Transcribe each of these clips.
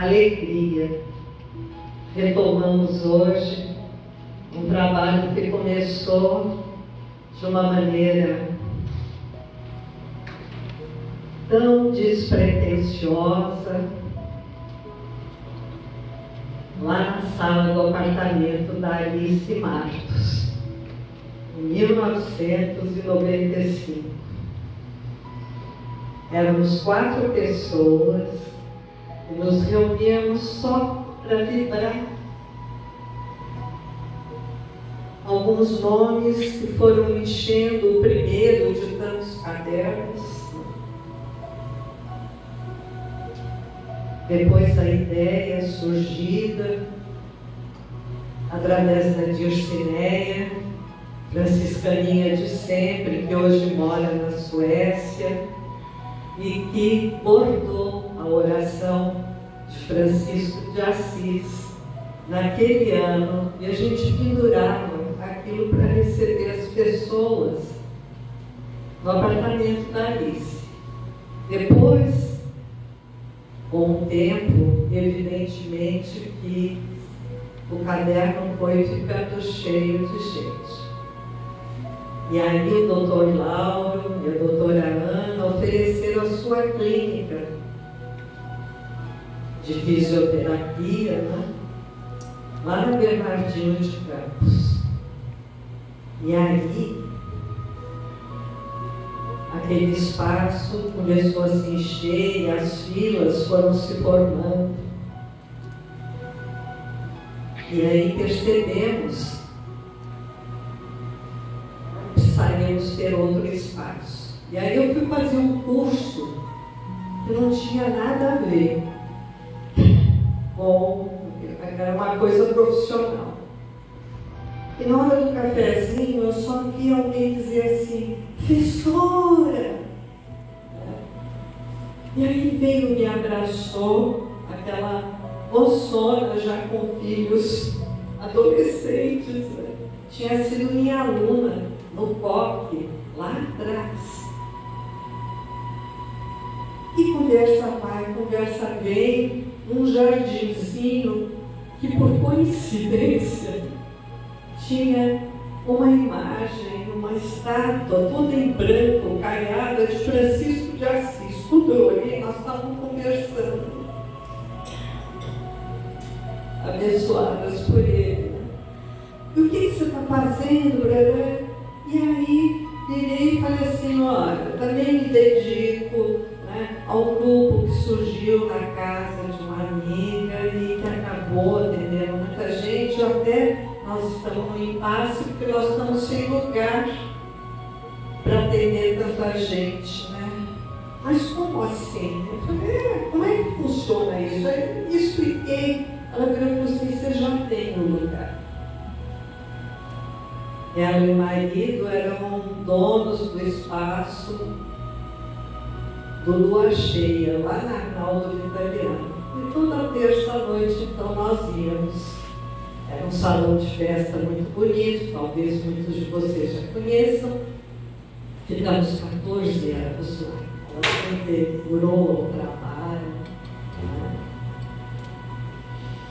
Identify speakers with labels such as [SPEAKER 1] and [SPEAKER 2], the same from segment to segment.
[SPEAKER 1] alegria. Retomamos hoje um trabalho que começou de uma maneira tão despretensiosa, lá na sala do apartamento da Alice Martos, em 1995. Éramos 4 pessoas e nos reuníamos só para vibrar alguns nomes que foram enchendo o primeiro de tantos cadernos. Depois a ideia surgida através da Dircineia, franciscaninha de sempre, que hoje mora na Suécia e que bordou a oração de Francisco de Assis naquele ano, e a gente pendurava aquilo para receber as pessoas no apartamento da Alice. Depois, com o tempo, evidentemente que o caderno foi ficando cheio de gente. E aí o doutor Lauro e a doutora Ana ofereceram a sua clínica de fisioterapia, né? Lá na Bernardino de Campos. E aí, aquele espaço começou a se encher e as filas foram se formando. E aí percebemos que precisaríamos ter outro espaço. E aí eu fui fazer um curso que não tinha nada a ver com... Era uma coisa profissional. E na hora do cafezinho, eu só vi alguém dizer assim: professora! E aí veio, me abraçou, aquela moçona já com filhos adolescentes, né? Tinha sido minha aluna no POC, lá atrás. E conversa vai, conversa vem, um jardinzinho que, por coincidência, tinha uma imagem, uma estátua toda em branco, caiada, de Francisco de Assis. Quando eu olhei, nós estávamos conversando, abençoadas por ele. Né? E o que você está fazendo, Brarã? E aí, virei e falei assim: olha, também me dedico, né, ao grupo que surgiu na casa de uma amiga e que acabou atendendo muita gente. Até nós estamos no impasse porque nós estamos sem lugar para atender tanta gente, né? Mas como assim? Eu falei: como é que funciona isso? Aí expliquei. Ela virou e falou assim: você já tem um lugar. Ela e o marido eram donos do espaço do Lua Cheia, lá na Arnaldo Italiano. E toda terça-noite, então, nós íamos. Era um salão de festa muito bonito, talvez muitos de vocês já conheçam. Ficamos 14 anos lá. Ela sempre curou o trabalho. Né?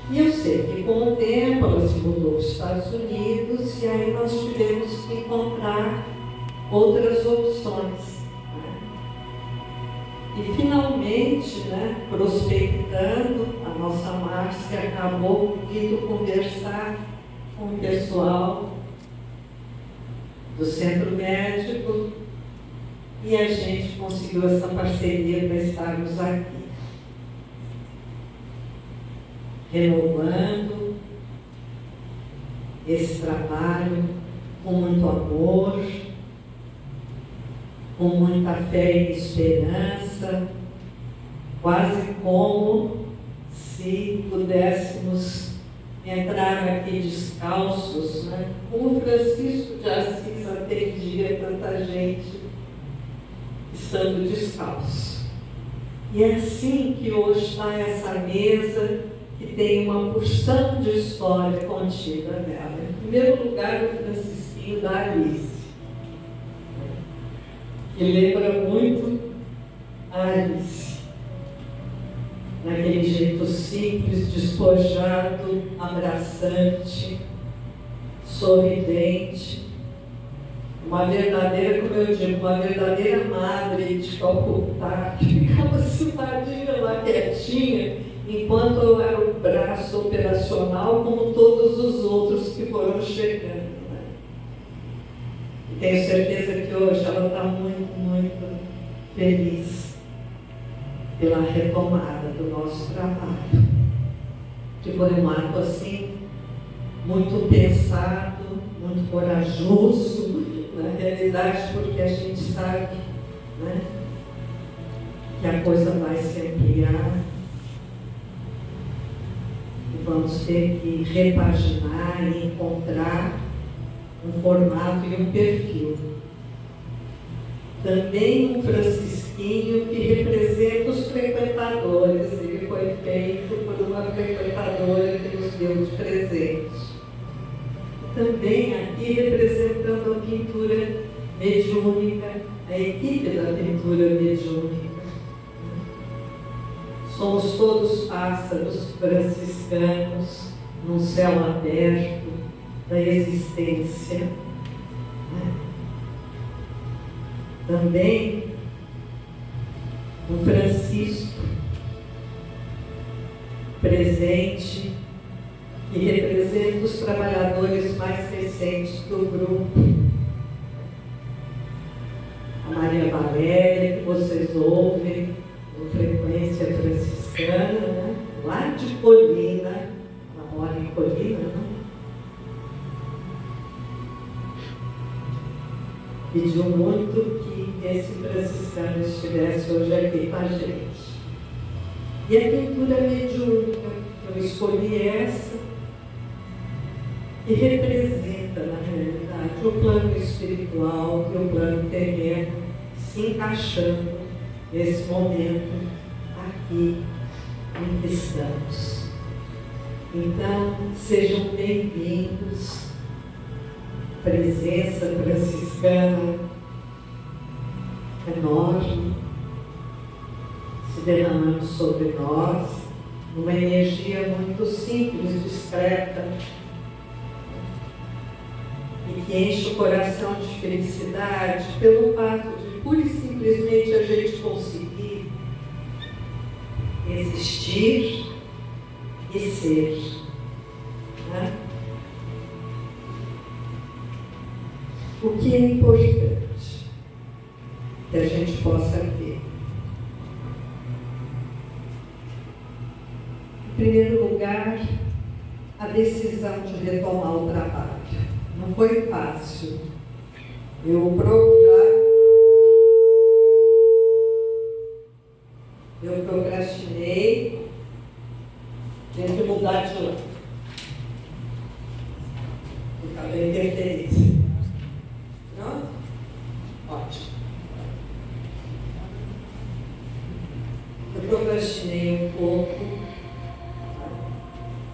[SPEAKER 1] E eu sei que com o tempo ela se mudou para os Estados Unidos e aí nós tivemos que encontrar outras opções. E finalmente, né, prospectando, a nossa Márcia acabou indo conversar com o pessoal do centro médico e a gente conseguiu essa parceria para estarmos aqui, renovando esse trabalho com muito amor, com muita fé e esperança, quase como se pudéssemos entrar aqui descalços, né? Como Francisco de Assis atendia tanta gente estando descalço. E é assim que hoje está essa mesa, que tem uma porção de história contida nela. Em primeiro lugar, o Francisquinho da Alice, que lembra muito a Alice, naquele jeito simples, despojado, abraçante, sorridente, uma verdadeira, como eu digo, uma verdadeira madre de Calcutá, que ficava sentadinha lá quietinha, enquanto eu era o braço operacional, como todos os outros que foram chegando. Né? E tenho certeza que hoje ela está muito, muito feliz pela retomada do nosso trabalho, que foi um ato assim, muito pensado, muito corajoso, na realidade, porque a gente sabe, né, que a coisa vai se ampliar e vamos ter que repaginar e encontrar um formato e um perfil. Também um francisquinho que representa os frequentadores. Ele foi feito por uma frequentadora que nos deu de presente. Também aqui representando a pintura mediúnica, a equipe da pintura mediúnica. Somos todos pássaros franciscanos num céu aberto da existência. Também um Francisco presente que representa os trabalhadores mais recentes do grupo. A Maria Valéria, que vocês ouvem com frequência franciscana, né? Lá de Colina, ela mora em Colina, né? Pediu muito que esse franciscano estivesse hoje aqui com a gente. E a pintura mediúnica, eu escolhi essa, que representa, na realidade, o plano espiritual e o plano terreno se encaixando nesse momento aqui em que estamos. Então, sejam bem-vindos. Presença franciscana enorme se derramando sobre nós, uma energia muito simples, discreta, e que enche o coração de felicidade pelo fato de pura e simplesmente a gente conseguir existir e ser. Né? O que é importante que a gente possa ver? Em primeiro lugar, a decisão de retomar o trabalho. Não foi fácil. Eu procrastinei, tive que mudar de lá. Acabei interferência. Pronto? Ótimo. Eu procrastinei um pouco.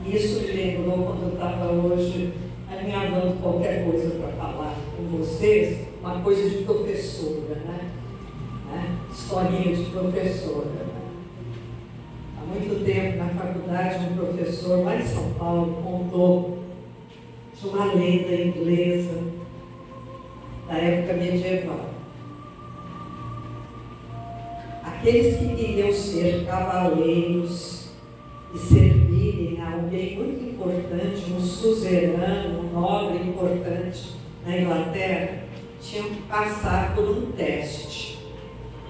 [SPEAKER 1] Isso me lembrou quando eu estava hoje alinhavando qualquer coisa para falar com vocês, uma coisa de professora, né? Historinha de professora. Né? Há muito tempo, na faculdade, um professor lá em São Paulo contou de uma lenda inglesa da época medieval. Aqueles que queriam ser cavaleiros e servirem a alguém muito importante, um suzerano, um nobre importante na Inglaterra, tinham que passar por um teste.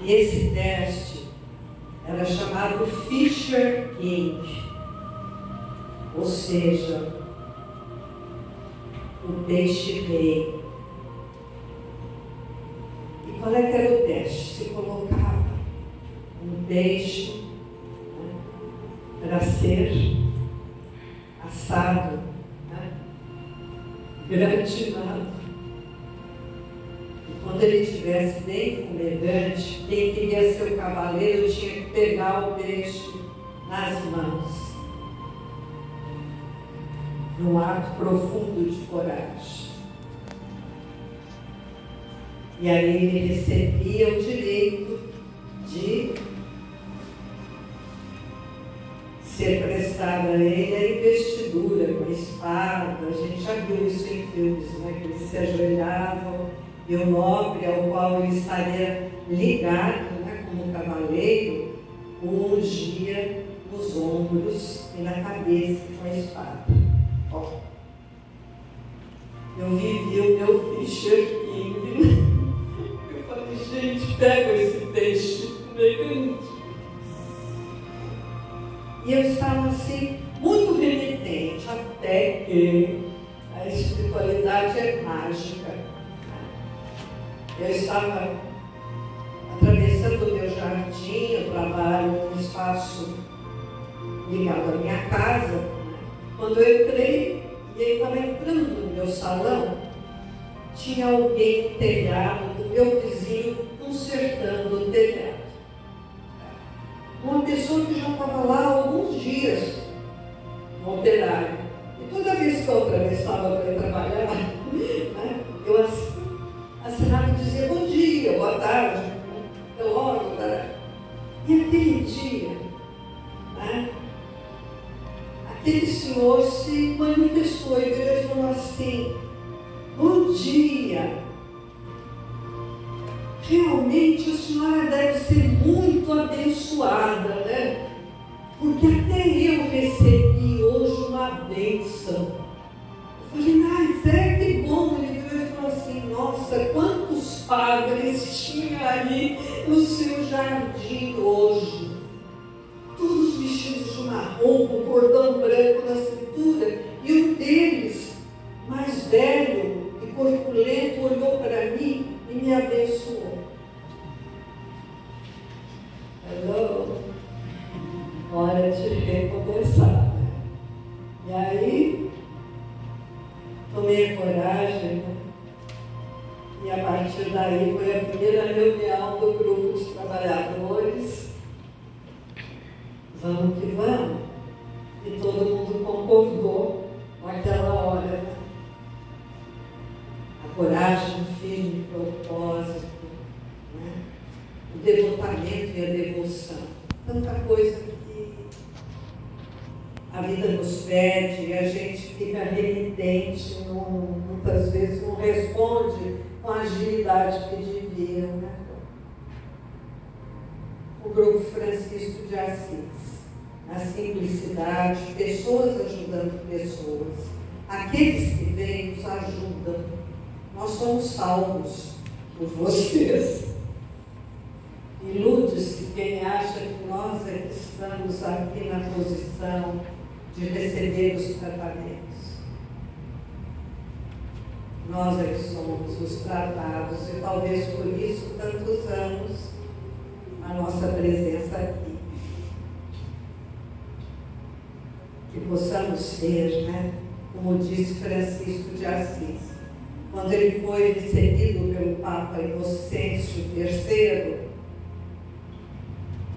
[SPEAKER 1] E esse teste era chamado Fisher King, ou seja, o peixe-rei. E qual é que era o teste? Se colocava um peixe, né, para ser assado, né, gratinado. E quando ele estivesse bem fumegante, quem queria ser o cavaleiro tinha que pegar o peixe nas mãos, num ato profundo de coragem. E aí ele recebia o direito de ser prestada a ele a investidura com a espada. A gente já viu isso em filmes, né? Que eles se ajoelhavam e o nobre ao qual ele estaria ligado, né, como cavaleiro, o ungia nos ombros e na cabeça com a espada. Ó. Eu vivi o meu Fischer King. Eu falei, gente, pega esse texto negante. E eu estava assim, muito renitente, até que a espiritualidade é mágica. Eu estava atravessando o meu jardim, eu trabalho num espaço ligado à minha casa. Quando eu entrei, e ele estava entrando no meu salão, tinha alguém no telhado do meu vizinho consertando o telhado. Uma pessoa que já estava lá há alguns dias no operário. E toda vez que eu atravessava para ir trabalhar, né, eu assinava e dizia bom dia, boa tarde, até logo. E aquele dia, né, aquele senhor se manifestou e ele falou assim, bom dia. Realmente a senhora deve ser muito abençoada, né? Porque até eu recebi hoje uma bênção. Eu falei, Zé, que bom. Ele veio e falou assim, nossa, quantos padres tinha ali no seu jardim hoje? Todos vestidos de marrom, com cordão branco na cintura. E um deles, mais velho e corpulento, olhou para mim e me abençoou. Hello? Hora de recomeçar. E aí, tomei a coragem, né? E a partir daí foi a primeira reunião do grupo de trabalhadores. Vamos que vamos. E todo mundo concordou naquela hora, né? A coragem, o firme propósito, né? O devotamento e a devoção. Tanta coisa que a vida nos pede e a gente fica renitente, muitas vezes não responde com a agilidade que devia, né? O grupo Francisco de Assis, a simplicidade, pessoas ajudando pessoas. Aqueles que vêm nos ajudam. Nós somos salvos por vocês. Ilude-se quem acha que nós é que estamos aqui na posição de receber os tratamentos. Nós é que somos os tratados e talvez por isso tantos anos a nossa presença aqui. Que possamos ser, né? Como disse Francisco de Assis, quando ele foi recebido pelo Papa Inocêncio III,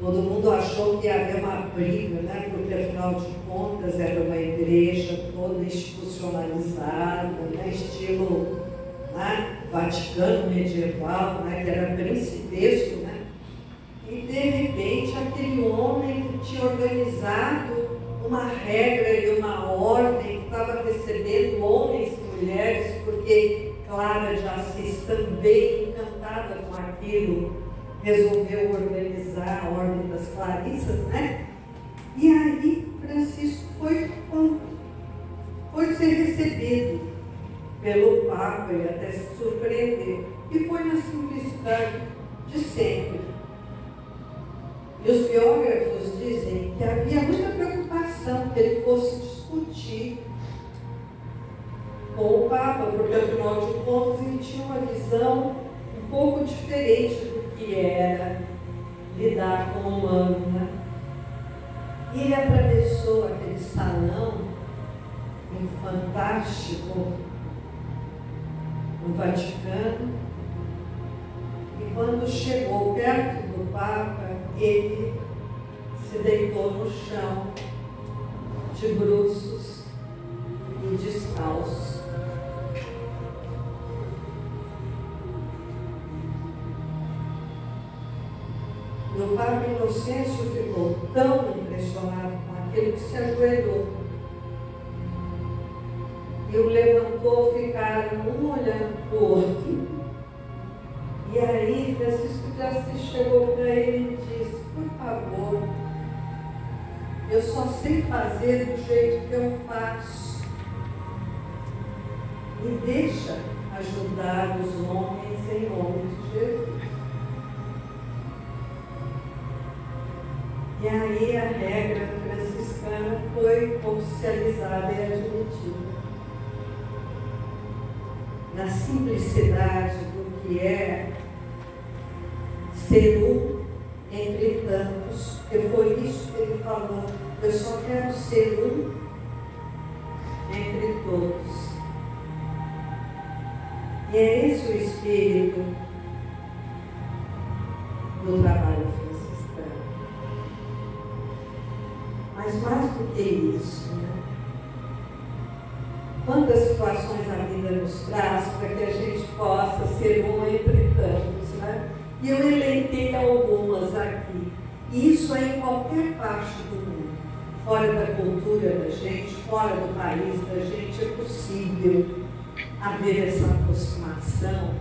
[SPEAKER 1] todo mundo achou que ia haver uma briga, né? Porque afinal de contas era uma igreja toda institucionalizada, né? Estilo, né? Vaticano medieval, né? Que era principesco, né? E de repente aquele homem que tinha organizado uma regra e uma ordem, que estava recebendo homens e mulheres, porque Clara de Assis também, encantada com aquilo, resolveu organizar a ordem das Clarissas, né? E aí Francisco foi ser recebido pelo Papa e até se surpreendeu. E foi na simplicidade de sempre. E os biógrafos dizem que havia muita preocupação que ele fosse discutir com o Papa, porque afinal de contas ele tinha uma visão um pouco diferente do que era lidar com o humano, né? E ele atravessou aquele salão fantástico no Vaticano, e quando chegou perto do Papa, ele se deitou no chão, de bruços e descalço. E o Padre Inocêncio ficou tão impressionado com aquilo que se ajoelhou. E o levantou, ficaram um olhando para o outro. E aí Francisco de Assis chegou para ele e disse: por favor, eu só sei fazer do jeito que eu faço. Me deixa ajudar os homens em nome de Jesus. E aí a regra franciscana foi oficializada e admitida. Na simplicidade do que é ser um entre tantos, porque foi isso que ele falou: eu só quero ser um entre todos. E é esse o espírito do trabalho franciscano. Mas mais do que isso, né? Quantas situações a vida nos traz para que a gente possa ser um entre tantos, né? E eu elenquei algumas aqui. E isso é em qualquer parte do mundo. Fora da cultura da gente, fora do país da gente, é possível haver essa aproximação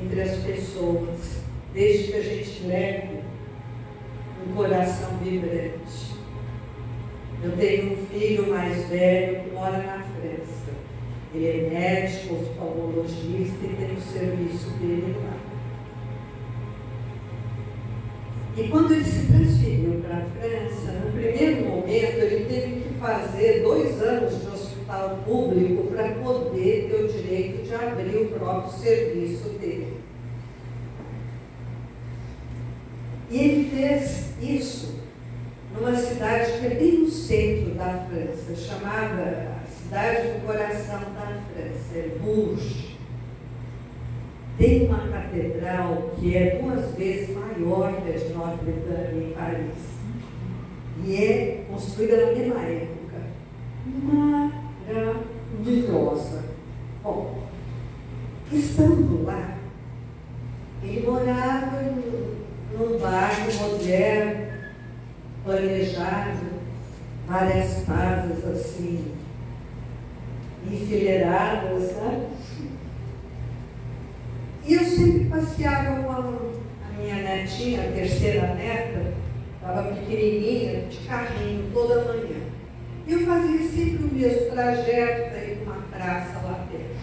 [SPEAKER 1] entre as pessoas, desde que a gente leve um coração vibrante. Eu tenho um filho mais velho que mora na França. Ele é médico, oftalmologista e tem o serviço dele lá. E quando ele se transferiu para a França, no primeiro momento ele teve que fazer 2 anos de hospital público para poder ter o direito de abrir o próprio serviço dele. E ele fez isso numa cidade que é bem no centro da França, chamada a cidade do coração da França, é Bourges. Tem uma catedral que é 2 vezes maior que a de Notre Dame em Paris. E é construída na mesma época. Maravilhosa. Bom, estando lá, ele morava num bairro moderno, planejado, várias casas assim, enfileiradas, né? E eu sempre passeava com a minha netinha, a terceira neta, estava pequenininha, de carrinho toda manhã. E eu fazia sempre o mesmo trajeto para ir para uma praça lá perto.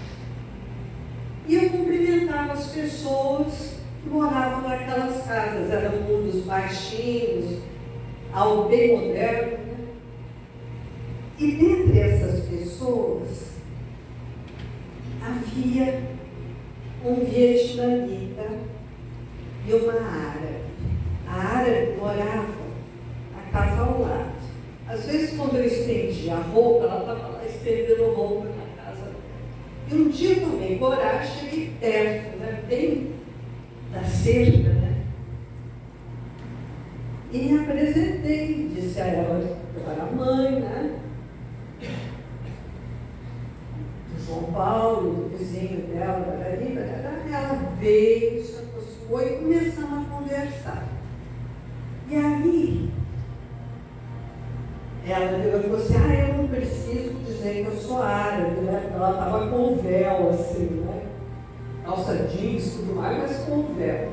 [SPEAKER 1] E eu cumprimentava as pessoas que moravam naquelas casas, eram mundos baixinhos, algo bem moderno, né? E dentre essas pessoas havia um vietnamita e uma árabe. A árabe morava na casa ao lado. Às vezes, quando eu estendia a roupa, ela estava lá estendendo roupa na casa dela. E um dia eu tomei coragem, cheguei perto, né, bem da cerca, né? E me apresentei, disse a ela que eu era mãe, né? Do João Paulo, do vizinho dela, ela veio, se aproximou e começamos a conversar. E aí, ela falou assim: eu não preciso dizer que eu sou árabe, né? Ela estava com véu, assim, né? Calça jeans, tudo mais, mas com véu.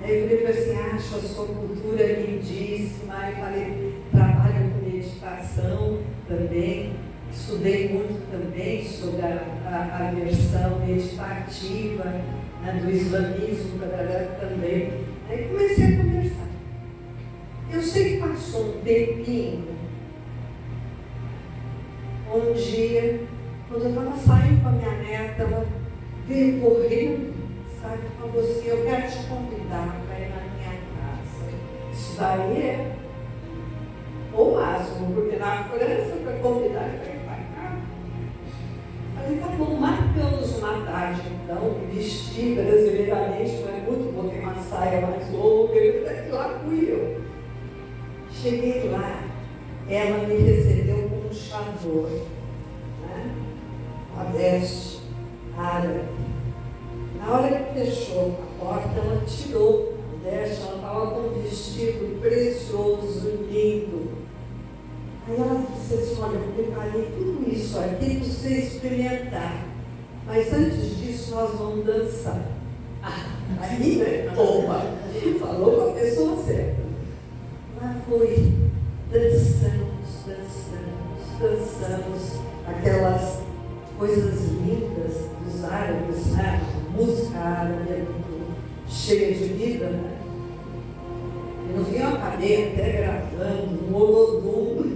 [SPEAKER 1] Aí eu falei assim: acho a sua cultura lindíssima. Aí falei: trabalho com meditação também. Estudei muito também sobre a versão meditativa, né, do islamismo também. Aí comecei a conversar. Eu sei que passou um tempinho. Um dia, quando eu estava saindo com a minha neta, ela veio correndo, sabe, falou assim: eu quero te convidar para ir na minha casa. Isso daí é o máximo, porque na França, para convidar para ir para cá. Falei: tá bom, marcamos uma tarde, então, vestida brasileiramente, não é muito, botei uma saia mais longa, e lá fui eu. Cheguei lá, ela me recebeu com um chavor, né? Uma veste árabe. Na hora que fechou a porta, ela tirou
[SPEAKER 2] olha, eu preparei tudo isso aqui para você experimentar. Mas antes disso, nós vamos dançar. Aí, né? Opa! Falou com a pessoa certa. Lá foi. Dançamos aquelas coisas lindas dos árabes, né? A música árabe é muito cheia de vida, né? E no fim eu acabei até gravando um olodum.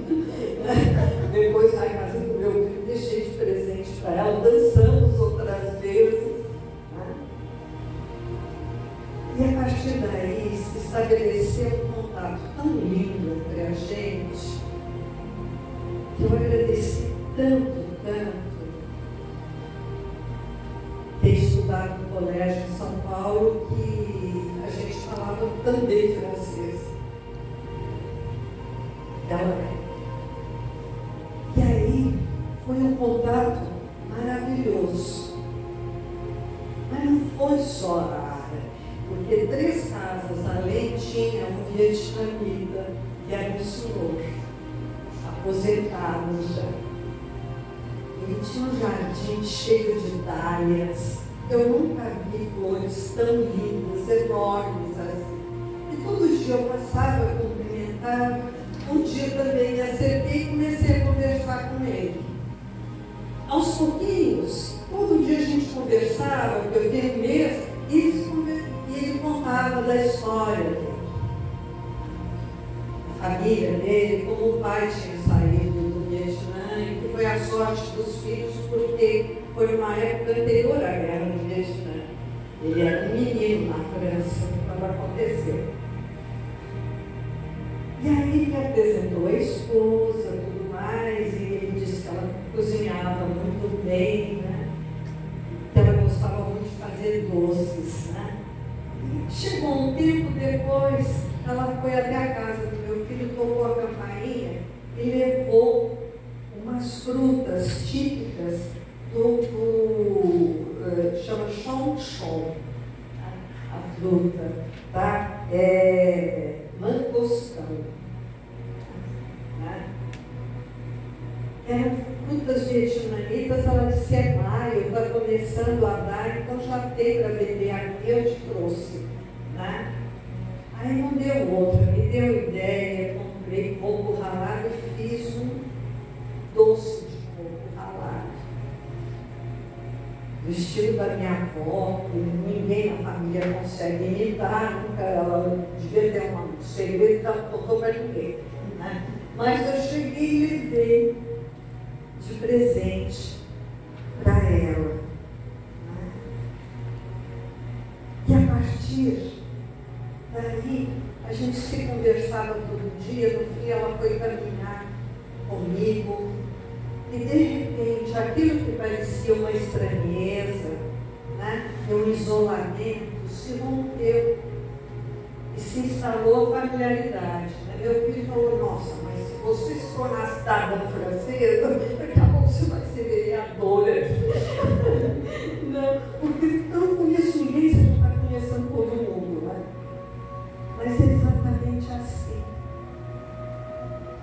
[SPEAKER 2] Depois na casa do meu filho deixei de presente para ela, dançamos outras vezes. Né? E a partir daí se estabeleceu um contato tão lindo entre a gente, que eu agradeci tanto ter estudado no colégio em São Paulo, que a gente falava também francês. E aí foi um contato maravilhoso. Mas não foi só a área, porque 3 casas além tinha um vietnamita, que era um senhor, aposentado já. Ele tinha um jardim cheio de dálias. Eu nunca vi flores tão lindas, enormes assim. E todo dia eu passava, cumprimentava. Um dia também me acerquei e comecei a conversar com ele. Aos pouquinhos, todo dia a gente conversava, porque eu tenho mês, e ele contava da história dele. A família dele, como o pai tinha saído do Vietnã, e que foi a sorte dos filhos, porque foi uma época anterior à guerra do Vietnã. Ele era um menino na França quando aconteceu. E aí ele apresentou a esposa, tudo mais, e ele disse que ela cozinhava muito bem, né? Que ela gostava muito de fazer doces, né? E chegou um tempo depois, ela foi até a casa do meu filho, tocou a campainha e levou umas frutas típicas chama chonchon, a fruta, tá? Mangostão. Né? Eram frutas vietnamitas, ela disse, é maio, está começando a dar, então já tem para vender aqui, eu te trouxe. Né? Aí não deu outra, me deu ideia, comprei coco ralado e fiz um doce de coco ralado. Do estilo da minha avó, que ninguém na família consegue imitar, nunca ela devia ter um segredo, então não contou para ninguém. Né? Mas eu cheguei e levei de presente para ela. Né? E a partir daí, a gente se conversava todo dia, no fim ela foi caminhar comigo. E de repente, aquilo que parecia uma estranheza, né, um isolamento, se rompeu e se instalou a familiaridade. Né? Meu filho falou, nossa, mas se você se tornar cidadã francesa, daqui a pouco você vai ser vereadora. Não, porque não conheço ninguém, você não está conhecendo todo mundo. Né? Mas é exatamente assim.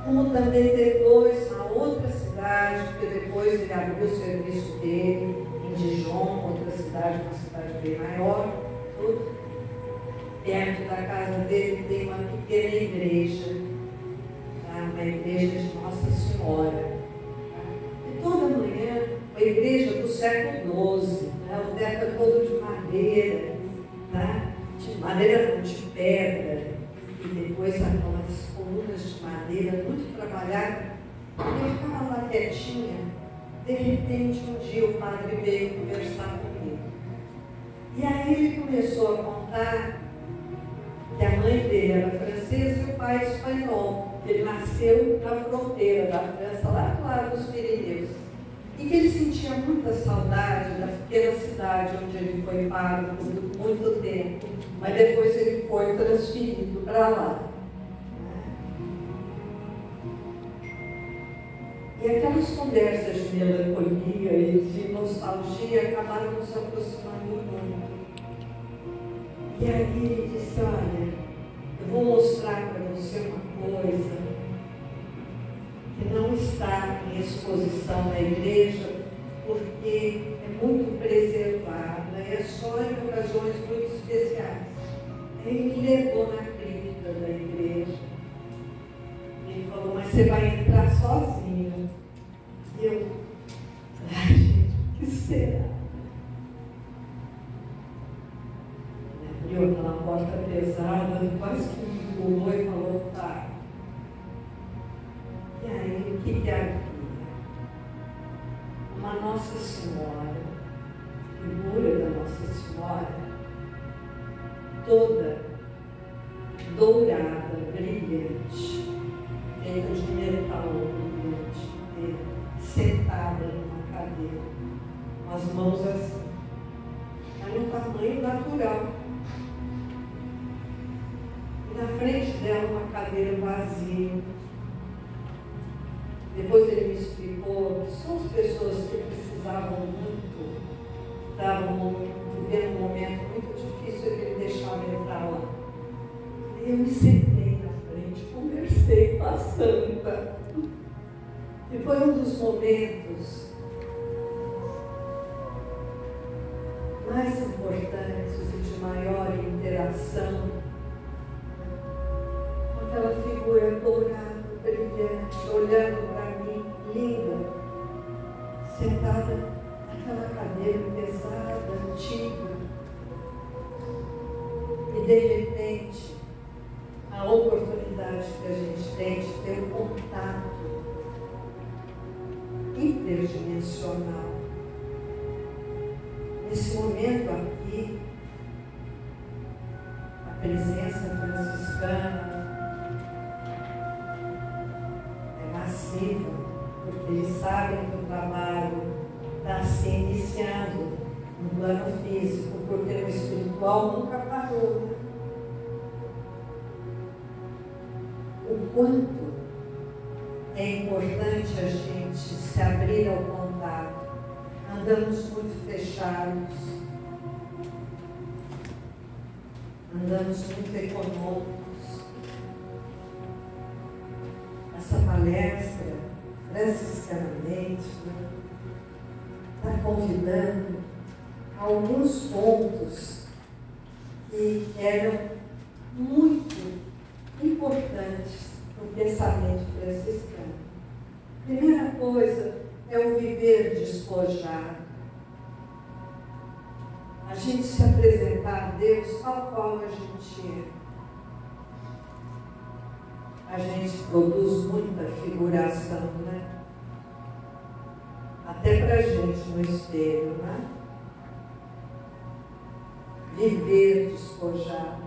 [SPEAKER 2] Como também depois, na outra cidade, porque depois ele abriu o serviço dele em Dijon, outra cidade, uma cidade bem maior, tudo. Perto da casa dele tem uma pequena igreja, tá? Uma igreja de Nossa Senhora. Tá? E toda manhã, uma igreja do século XII, né? O teto é todo de madeira, tá? De madeira não, de pedra, e depois aquelas colunas de madeira muito trabalhada. Eu ficava lá quietinha. De repente, um dia o padre veio conversar comigo. E aí ele começou a contar que a mãe dele era francesa e o pai espanhol. Ele nasceu na fronteira da França, lá do lado dos Pirineus. E que ele sentia muita saudade da pequena cidade onde ele foi pago por muito tempo. Mas depois ele foi transferido para lá. E aquelas conversas de melancolia e de nostalgia acabaram nos aproximando muito. E aí ele disse, olha, eu vou mostrar para você uma coisa que não está está em exposição na igreja, porque é muito preservada, é só em ocasiões muito especiais. Ele me levou na cripta da igreja. Ele falou, mas você vai entrar sozinho. E eu, ai gente, o que será? Ele abriu aquela porta pesada, quase que me empurrou e falou, tá. E aí, o que havia? Uma Nossa Senhora, figura da Nossa Senhora, toda dourada, brilhante, feita de metal brilhante, sentada numa cadeira, com as mãos assim, mas no tamanho natural. E na frente dela uma cadeira vazia. Depois ele me explicou que são as pessoas que precisavam muito, estavam vivendo um momento muito difícil e que ele deixava entrar lá. E eu me sentei na frente, conversei com a santa. E foi um dos momentos mais importantes e de maior interação com aquela figura dourada, brilhante, olhando para mim, linda, sentada naquela cadeira pesada, antiga. E de repente, a oportunidade que a gente tem de ter um contato interdimensional. Nesse momento aqui, a presença franciscana porque eles sabem que o trabalho está se iniciando no plano físico, porque o espiritual nunca parou. O quanto é importante a gente se abrir ao contato. Andamos muito fechados, andamos muito econômicos. Essa palestra, franciscanamente, está convidando alguns pontos que eram muito importantes no pensamento franciscano. Primeira coisa é o viver despojado. A gente se apresentar a Deus tal qual a gente é. A gente produz muita figuração, né? Até pra gente no espelho, né? Viver despojado.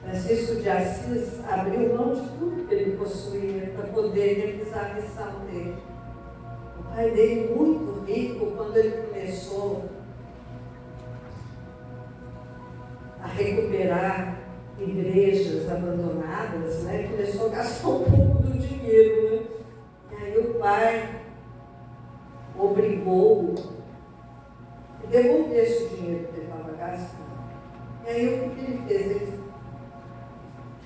[SPEAKER 2] Francisco de Assis abriu mão de tudo que ele possuía para poder realizar a missão dele. O pai dele, muito rico, quando ele começou a recuperar igrejas abandonadas, né? Começou a gastar um pouco do dinheiro, né? E aí o pai obrigou a devolver esse dinheiro que ele estava gastando. E aí o que ele fez? Ele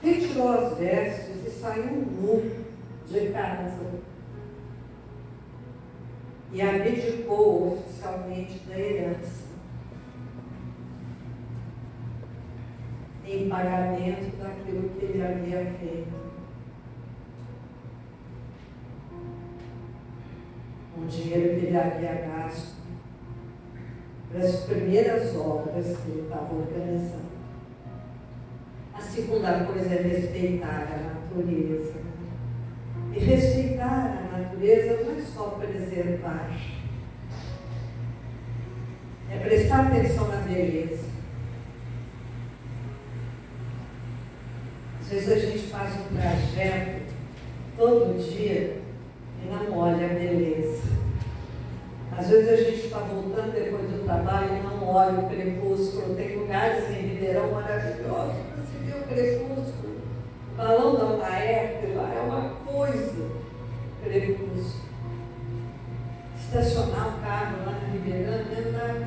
[SPEAKER 2] retirou as vestes e saiu nu de casa. E abdicou oficialmente da herança, em pagamento daquilo que ele havia feito. O dinheiro que ele havia gasto para as primeiras obras que ele estava organizando. A segunda coisa é respeitar a natureza. E respeitar a natureza não é só preservar, é prestar atenção na beleza. Às vezes a gente faz um trajeto todo dia e não olha a beleza. Às vezes a gente está voltando depois do trabalho e não olha o crepúsculo. Tem lugares em Ribeirão maravilhosos para se ver o crepúsculo. O balão da Laerte lá é uma coisa, crepúsculo. Estacionar o carro lá na Ribeirão,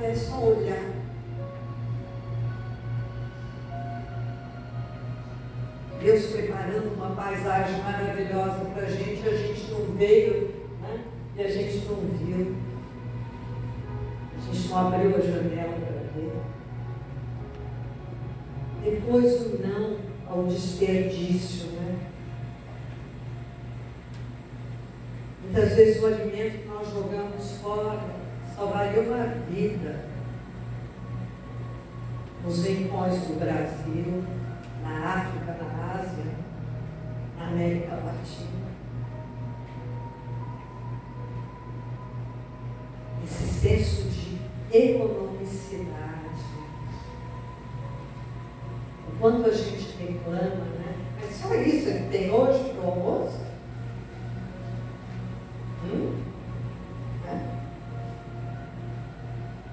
[SPEAKER 2] é só olhar. Deus preparando preparando uma paisagem maravilhosa para a gente não veio, né? E a gente não viu. A gente não abriu a janela para ver. Depois o não ao desperdício, né? Muitas vezes o alimento que nós jogamos fora salvaria uma vida. Nos rincões do Brasil, na África, na Ásia, na América Latina. Esse senso de economicidade. O quanto a gente reclama, né? É só isso que tem hoje para o almoço? É.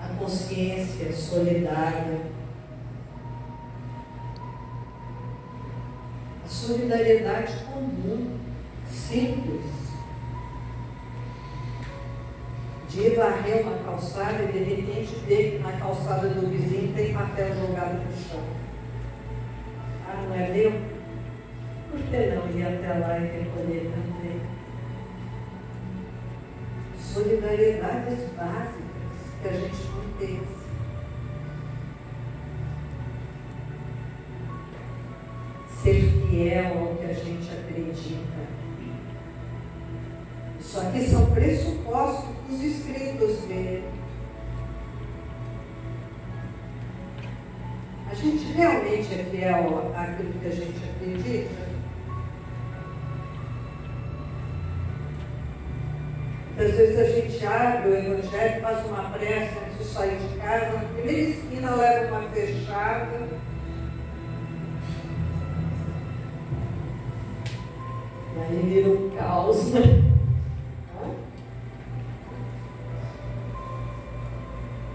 [SPEAKER 2] A consciência solidária. A solidariedade comum, simples. De ir varrer uma calçada e de repente ver que na calçada do vizinho tem papel jogado no chão. Ah, não é meu? Por que não ir até lá e recolher também? Solidariedades básicas que a gente não pensa. Ser fiel ao que a gente acredita. Isso aqui são pressupostos dos escritos dele. A gente realmente é fiel àquilo que a gente acredita? Muitas vezes a gente abre o Evangelho, faz uma prece antes de sair de casa, na primeira esquina leva uma fechada. E aí vira um caos, né?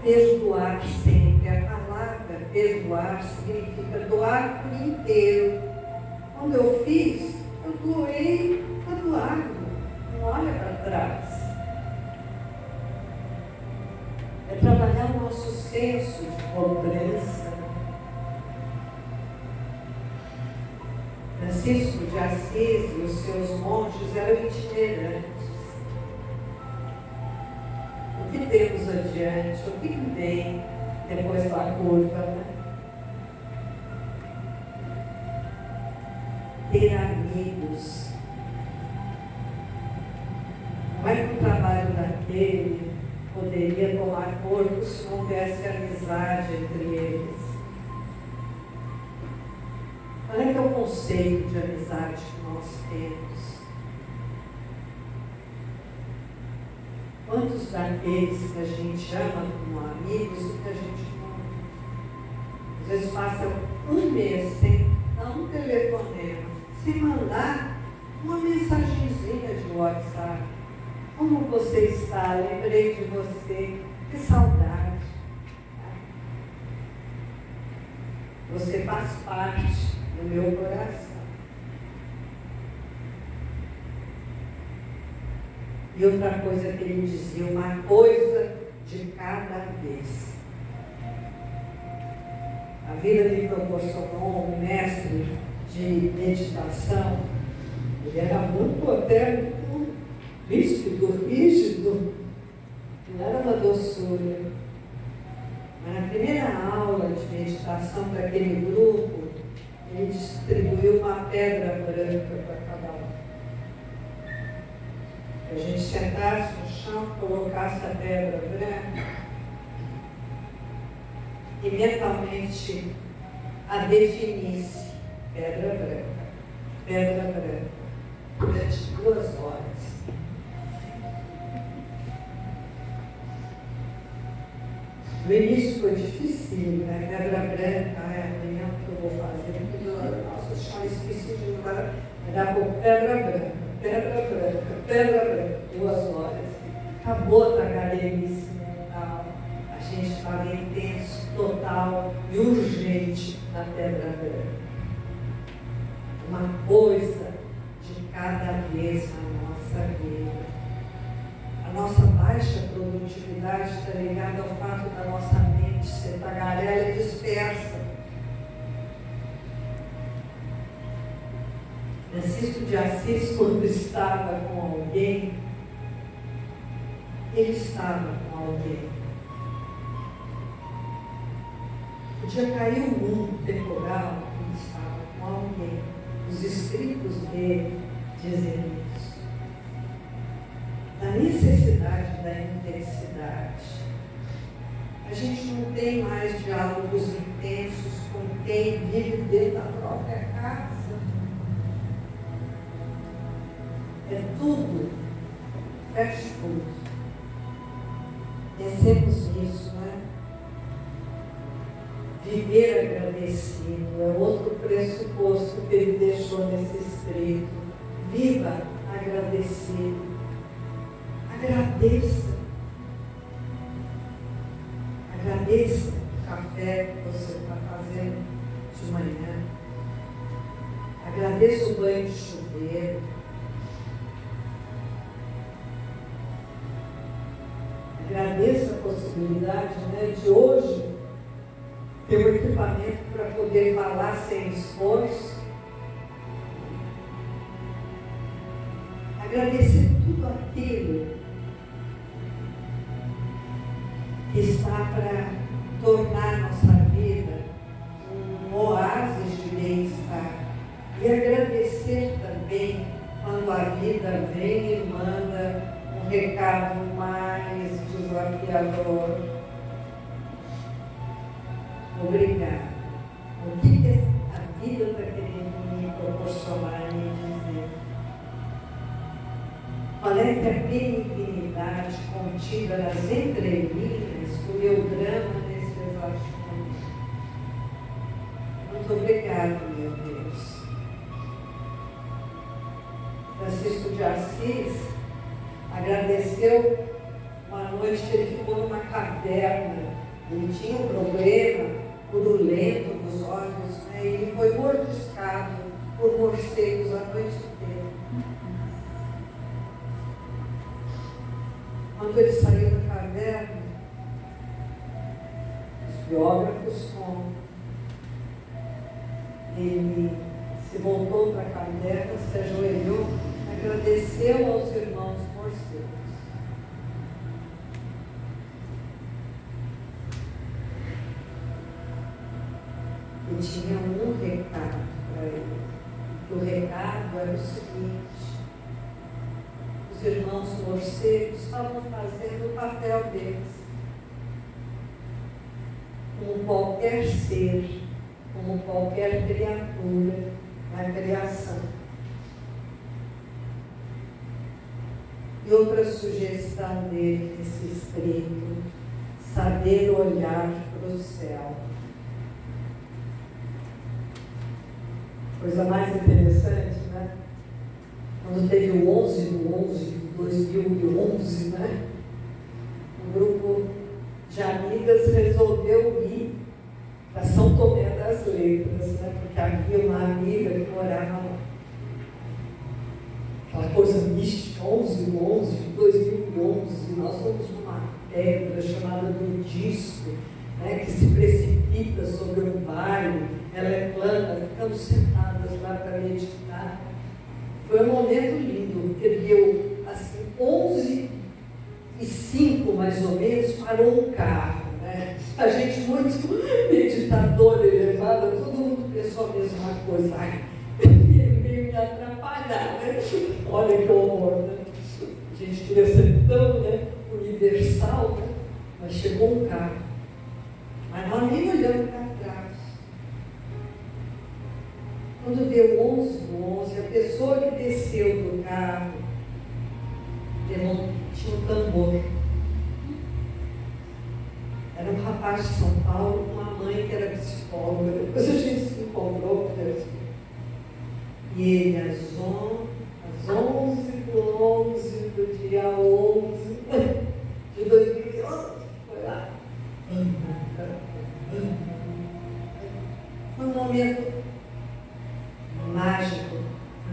[SPEAKER 2] Perdoar sempre. A palavra perdoar significa doar por inteiro. Quando eu fiz, eu doei perdoado. Não olha para trás. É trabalhar o nosso senso de cobrança. Francisco de Assis e os seus monges eram itinerantes. O que temos adiante? O que vem depois da curva? Né? Ter amigos. Não é que o trabalho daquele poderia tomar corpo se não houvesse amizade entre eles. Qual é que é o conceito de amizade que nós temos? Quantos daqueles que a gente ama como amigos e que a gente não? Às vezes passa um mês sem dar um telefonema, sem mandar uma mensagenzinha de WhatsApp. Como você está? Lembrei de você. Que saudade. Você faz parte do meu coração. E outra coisa que ele dizia, uma coisa de cada vez. A vida me proporcionou um mestre de meditação. Ele era muito até ríspido, rígido. Não era uma doçura. Mas na primeira aula de meditação para aquele grupo, ele distribuiu uma pedra branca para cada um. Que a gente sentasse no chão, colocasse a pedra branca e mentalmente a definisse. Pedra branca, durante 2 horas. No início foi difícil, né? Pedra branca, amanhã o que eu vou fazer? Nossa, eu esqueci de mudar. Era pedra branca, 2 horas. Acabou a tagarelice mental. A gente estava intenso, total e urgente na pedra branca. Uma coisa de cada vez na nossa vida. A nossa baixa produtividade está ligada ao fato da nossa mente ser tagarela e dispersa. Francisco de Assis, quando estava com alguém, ele estava com alguém. Podia cair o mundo temporal, ele estava com alguém. Os escritos dele dizem isso. Da necessidade da intensidade. A gente não tem mais diálogos intensos com quem vive dentro da própria casa. É tudo fast food. Pensemos nisso, não é? Viver agradecido é outro pressuposto que ele deixou nesse escrito. Viva agradecido. Agradeça. Agradeça o café que você está fazendo de manhã. Agradeça o banho de chuveiro. Agradeça a possibilidade, né, de hoje ter um equipamento para poder falar sem esforço. Agradecer tudo aquilo que está para tornar nossa vida um oásis de bem-estar. E agradecer também quando a vida vem e manda um recado mais desafiador. Obrigado. O que a vida está querendo me proporcionar e me dizer? Qual é que a benignidade contida nas entrelinhas do meu drama nesse exato momento? Muito obrigado, meu Deus. Francisco de Assis agradeceu uma noite que ele ficou numa caverna. Ele tinha um problema purulento nos olhos, né? E ele foi mordiscado por morcegos a noite inteira. Quando ele saiu da caverna, os biógrafos contam, ele se voltou para a caverna, se ajoelhou, agradeceu aos irmãos morcegos. E tinha um recado para ele. O recado era o seguinte: os irmãos morcegos estavam fazendo o papel deles, como qualquer ser, como qualquer criatura na criação. E outra sugestão dele nesse escrito: saber olhar para o céu. Coisa mais interessante, né? Quando teve o 11/11/2011, né? Um grupo de amigas resolveu ir para São Tomé das Letras, né? Porque havia uma amiga que morava lá. Aquela coisa mística, 11/11/2011, nós fomos numa pedra chamada do Disco, né? Que se precipita sobre um vale. Ela é plana, ficamos sentadas lá para meditar. Foi um momento lindo, porque deu assim, 11h05 mais ou menos, parou um carro, né? A gente muito meditadora, elevada, todo mundo pensou a mesma coisa. Ai, ele veio me atrapalhar, né? Olha que horror, né? A gente queria ser tão, né, universal, né? Mas chegou um carro. Mas nós nem olhamos para trás. Quando deu 11/11, a pessoa que desceu do carro tinha um tambor. Era um rapaz de São Paulo com uma mãe que era psicóloga. Depois a gente se encontrou, e ele às 11h11 do dia 11 de 2011, foi lá. Foi um momento mágico,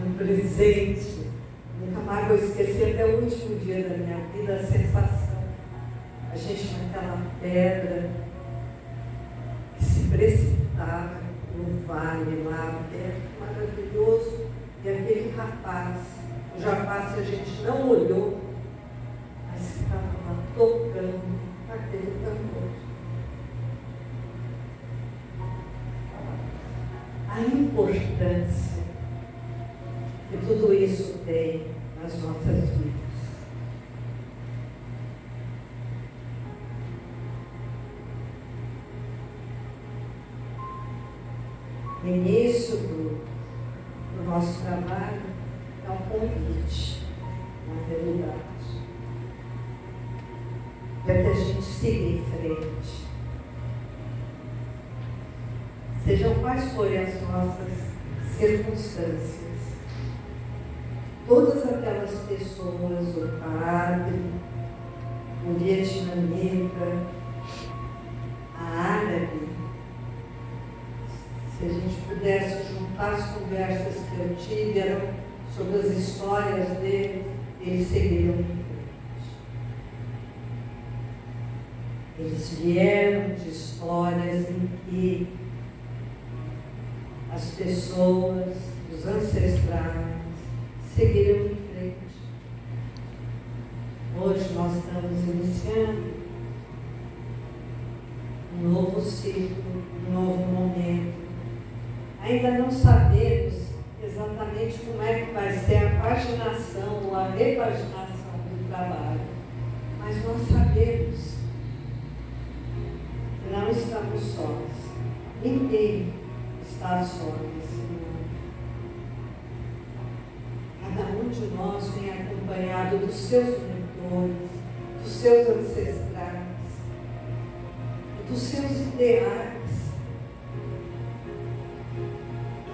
[SPEAKER 2] um presente. Nunca mais vou esquecer até o último dia da minha vida a sensação. A gente naquela pedra que se precipitava no vale lá, perto, maravilhoso, E aquele rapaz, cuja face a gente não olhou, mas estava lá tocando aquele tambor. A importância que tudo isso tem nas nossas vidas. O início do nosso trabalho é um convite, na realidade, para que a gente siga em frente. Sejam quais forem as nossas circunstâncias, todas aquelas pessoas, o padre, o vietnamita, a árabe, se a gente pudesse juntar as conversas que eu tive, eram sobre as histórias deles, eles seguiram em frente. Eles vieram de histórias em que as pessoas, os ancestrais, seguiram em frente. Hoje nós estamos iniciando um novo ciclo, um novo momento. Ainda não sabemos exatamente como é que vai ser a paginação ou a repaginação do trabalho, mas nós sabemos que não estamos sós. Ninguém está só nesse mundo. Cada um de nós vem acompanhado dos seus mentores, dos seus ancestrais, dos seus ideais.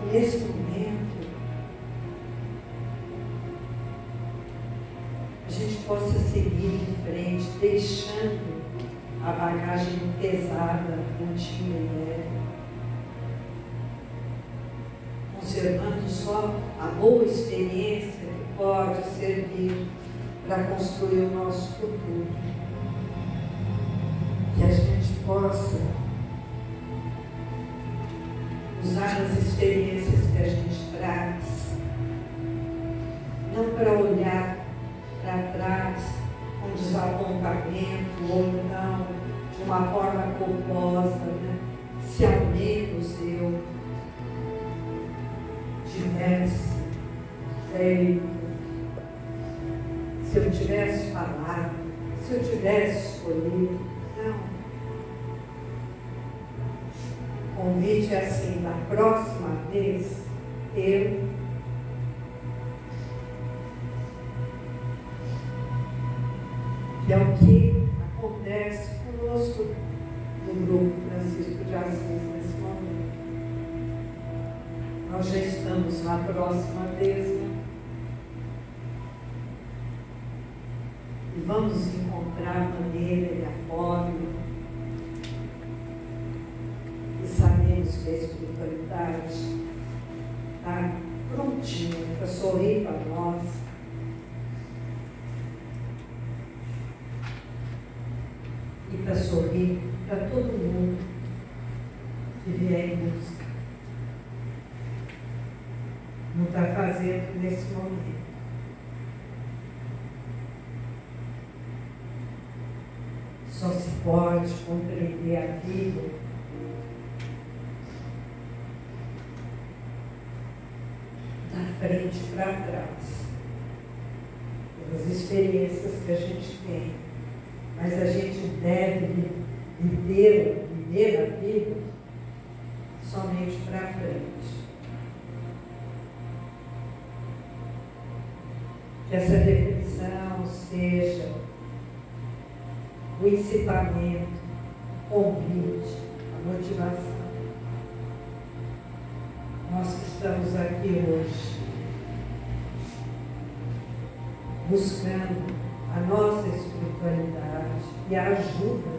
[SPEAKER 2] E nesse momento, a gente possa seguir em frente, deixando a bagagem pesada, contínua e leve, conservando só a boa experiência que pode servir para construir o nosso futuro. Que a gente possa usar as experiências que a gente traz, não para olhar para trás com desapontamento ou então de uma forma culposa, né? Se ao menos eu tivesse feito, se eu tivesse falado, se eu tivesse escolhido. Não. O convite é assim: da próxima vez, eu que é o que acontece conosco no grupo Francisco de Assis nesse momento. Nós já estamos na próxima vez, né? E vamos encontrar maneira e a forma. E sabemos que a espiritualidade está prontinha para sorrir para nós. E para sorrir para todo mundo que vier em busca. Não está fazendo nesse momento. Só se pode compreender a vida da frente para trás, pelas experiências que a gente tem. Mas a gente deve viver a vida somente para frente. Que essa reflexão seja o incitamento, o convite, a motivação. Nós que estamos aqui hoje, buscando a nossa espiritualidade e a ajuda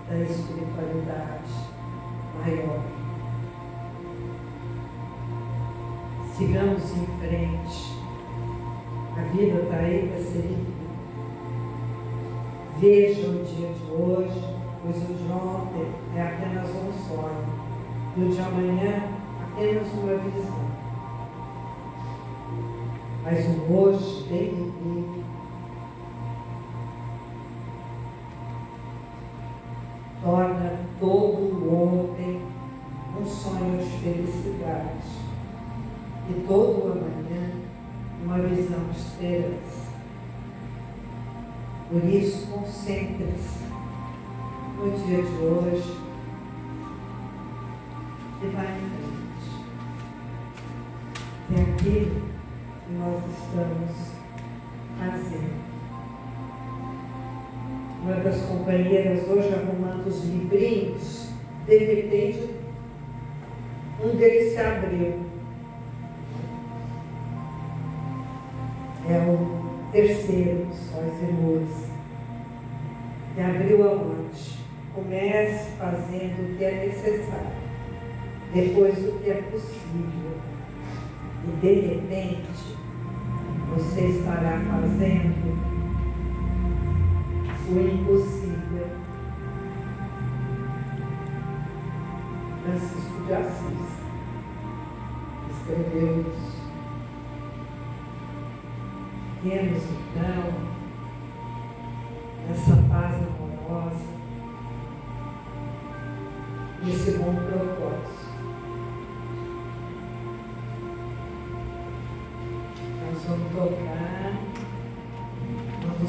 [SPEAKER 2] da espiritualidade maior. Sigamos em frente. A vida está aí para ser vivida. Veja o dia de hoje, pois o de ontem é apenas um sonho, e o de amanhã apenas uma visão. mas o hoje bem vivido torna todo o ontem um sonho de felicidade e todo o amanhã uma visão de esperança. Por isso, concentre-se no dia de hoje e vá em frente. É aquilo que nós estamos fazendo. Uma das companheiras hoje arrumando os livrinhos, de repente, um deles se abriu. É o terceiro, Sóis e Luz. E abriu aonde? Comece fazendo o que é necessário, depois o que é possível. E de repente, você estará fazendo o impossível. Francisco de Assis escreveu isso. Temos então essa paz amorosa, esse bom propósito.